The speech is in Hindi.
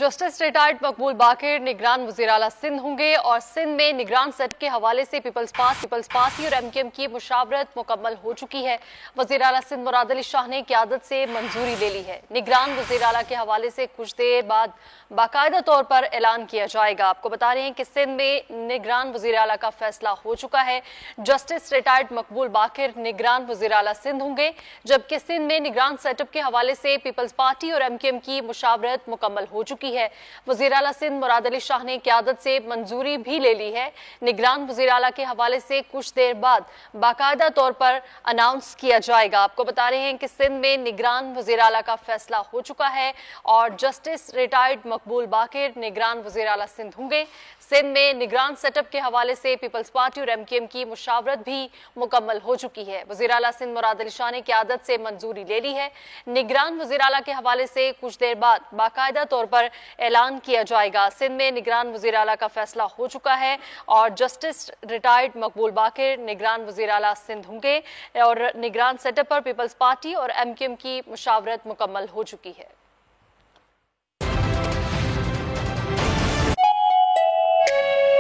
जस्टिस रिटायर्ड मकबूल बाकिर निगरान वज़ीर आला सिंध होंगे और सिंध में निगरान सेट के हवाले से पीपल्स पार्टी और एमकेएम की मुशावरत मुकम्मल हो चुकी है। वज़ीर आला सिंध मुराद अली शाह ने क़यादत से मंजूरी ले ली है। निगरान वज़ीर आला के हवाले से कुछ देर बाद बाकायदा तौर पर ऐलान किया जाएगा। आपको बता रहे हैं कि सिंध में निगरान वज़ीर आला का फैसला हो चुका है। जस्टिस रिटायर्ड मकबूल बाकिर निगरान वज़ीर आला सिंध होंगे, जबकि सिंध में निगरान सेटअप के हवाले से पीपल्स पार्टी और एमकेएम की मुशावरत मुकम्मल हो चुकी है। वज़ीर आला सिंध मुराद अली शाह ने क़यादत से मंजूरी भी ले ली है। निगरान वज़ीर आला के हवाले से कुछ देर बाद बाकायदा तौर पर अनाउंस किया जाएगा। आपको बता रहे हैं कि सिंध में निगरान वज़ीर आला का फैसला हो चुका है और जस्टिस रिटायर्ड मकबूल बाकिर निगरान वज़ीर आला सिंध होंगे। सिंध में निगरान सेटअप के हवाले से पीपल्स पार्टी और एमकेएम की मुशावरत भी मुकम्मल हो चुकी है। वज़ीर आला सिंध मुराद अली शाह ने क़यादत से मंजूरी ले ली है। निगरान वज़ीर आला के हवाले से कुछ देर बाद बाकायदा तौर पर ऐलान किया जाएगा। सिंध में निगरान वज़ीर आला का फैसला हो चुका है और जस्टिस रिटायर्ड मकबूल बाकिर निगरान वज़ीर आला सिंध होंगे और निगरान सेटअप पर पीपल्स पार्टी और एमकेएम की मुशावरत मुकम्मल हो चुकी है।